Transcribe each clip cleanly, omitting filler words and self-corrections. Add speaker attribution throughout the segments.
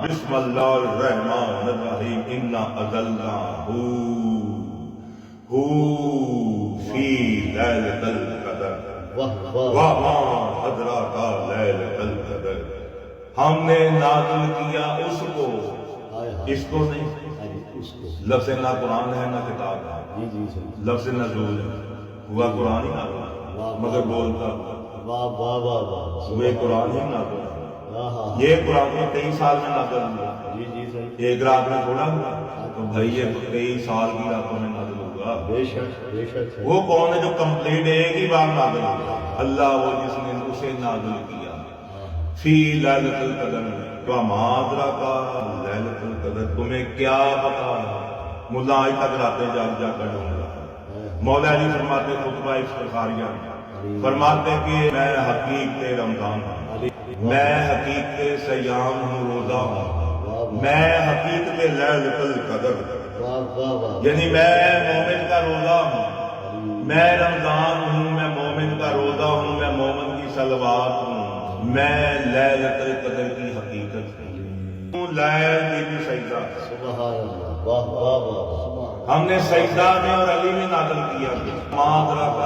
Speaker 1: بسم اللہ الرحمن الرحیم انا انزلناہ فی لیلۃ القدر وما ادراک لیلۃ القدر، ہم نے نازل کیا اس کو، اس کو نہیں، لفظ نہ قرآن ہے نہ کتاب ہے، لفظ نزول ہوا قرآن ہی نازل مگر بولتا وہ قرآن ہی نازل، یہ قرآن میں 23 سال میں نازل ہوا، ایک رات میں تھوڑا ہوا، تو بھائی یہ 23 سال کی راتوں میں نازل ہوگا۔ وہ کون ہے جو کمپلیٹ ایک ہی بار نازل ہوگا؟ اللہ، وہ جس نے اسے نازل کیا فی لیلۃ القدر، وما ادراک لیلۃ القدر، تمہیں کیا پتا؟ ملا آج تک راتیں جاگ جا کر ڈھونڈ رہا۔ مولا علی فرماتے خطبہ افتخاریہ فرماتے کہ میں حقیقت رمضان ہوں، میں حقیقت سیام ہوں، روزہ ہوں، میں حقیقت لیلۃ القدر، یعنی میں مومن کا روزہ ہوں، میں رمضان ہوں، میں مومن کا روزہ ہوں، میں مومن کی صلوات ہوں، میں لیلۃ القدر کی حقیقت ہوں۔ لیل کی بھی سجدہ، ہم نے سجدہ میں اور علی میں نازل کیا، ما ادراک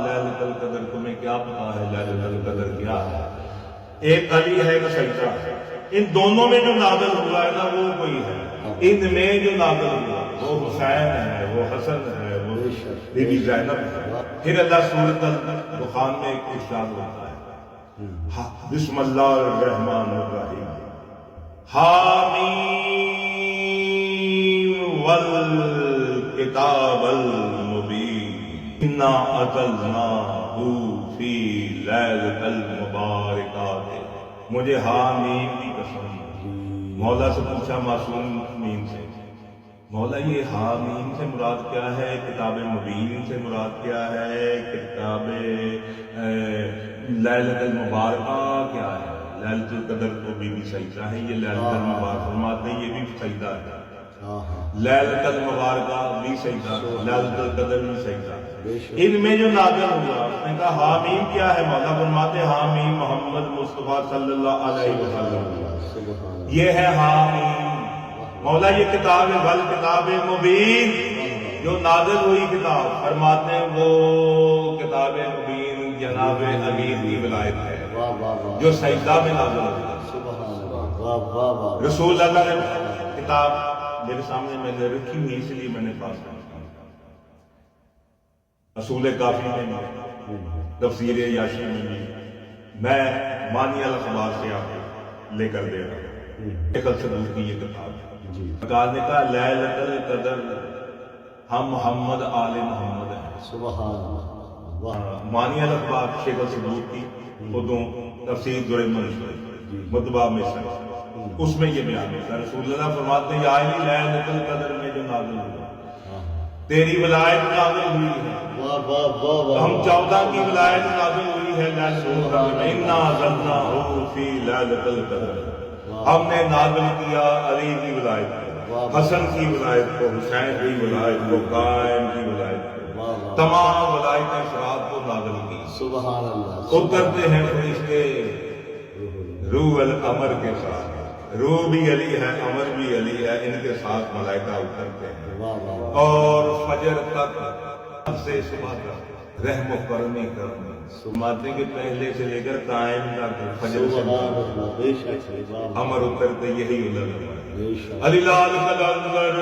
Speaker 1: لیلۃ القدر، تمہیں کیا پتا ہے لیلۃ القدر کیا ہے؟ ایک علی ہے ایک سجدہ ہے، ان دونوں میں جو نازل ہوا ہے نا وہ کوئی ہے، ان میں جو نازل ہوا وہ حسین ہے، وہ حسن ہے، وہ بی بی زینب ہے۔ پھر اللہ سورۃ الدخان میں ایک ارشاد ہوتا ہے، بسم اللہ الرحمن الرحیم، حامیم والکتاب المبین انا انزلناہ فی لیلۃ المبارکات، مجھے حامیم کی قسم۔ مولا سے پوچھا معصوم مین سے، مولا یہ حامیم سے مراد کیا ہے؟ کتاب مبین سے مراد کیا ہے؟ کتاب لیلۃ المبارکہ کیا ہے؟ لیلۃ القدر تو بی بی سجدہ ہے، یہ لیلۃ المبارکہ فرماتے ہیں یہ بھی سجدہ ہے، لیلۃ المبارکہ بھی سجدہ، لیلۃ القدر بھی سجدہ۔ ان میں جو نازل ہوا اس نے کہا حامیم کیا ہے؟ مولا فرماتے حامیم محمد مصطفیٰ صلی اللہ علیہ وسلم، یہ ہے حامیم۔ مولا یہ کتاب والکتاب مبین جو نازل ہوئی کتاب، فرماتے ہیں وہ کتاب مبین جناب امیر کی ولایت ہے جو سجدہ میں نازل ہوئی۔ رسول اللہ نے کتاب میرے سامنے میں نے رکھی ہوئی، اس لیے میں نے پاس کیا۔ اصول کافی میں بھی، تفسیر یاشی میں بھی، میں مانی الاخبار سے آپ کو لے کر دے رہا ہوں، ایک الصدوق کی یہ کتاب ہے۔ کہا نے کہا لیلۃ القدر، ہم محمد آل محمد ہیں، سبحان اللہ۔ مانی الاخبار شیخ الصدوق کی خودوں تفسیر در المنصور مطبع میں سے، اس میں یہ بیان ہوتا ہے، رسول اللہ فرماتے ہیں یا علی لیلۃ القدر میں جو نازل ہوا تیری ولایت نازل ہوئی ہے، ہم 14 کی ولایت نازل ہوئی ہے لیلۃ القدر میں، انا انزلناہ فی لیلۃ القدر، ہم نے نازل کیا علی کی ولایت کو، حسن کی ولایت کو، حسین کی ولایت کو، قائم کی ولایت کو، تمام ولایتیں سرات کو نازل کی۔ سبحان اللہ۔ اترتے ہیں فرشتے روح الامر کے ساتھ، روح بھی علی ہے، امر بھی علی ہے، ان کے ساتھ ملائکہ اترتے ہیں، اور فجر تک سے صبح تک رحم و کرمی کرنے، سماتے کے پہلے سے لے کر قائم تک فجر سے امر اترتے، یہی علم علی لال کلندر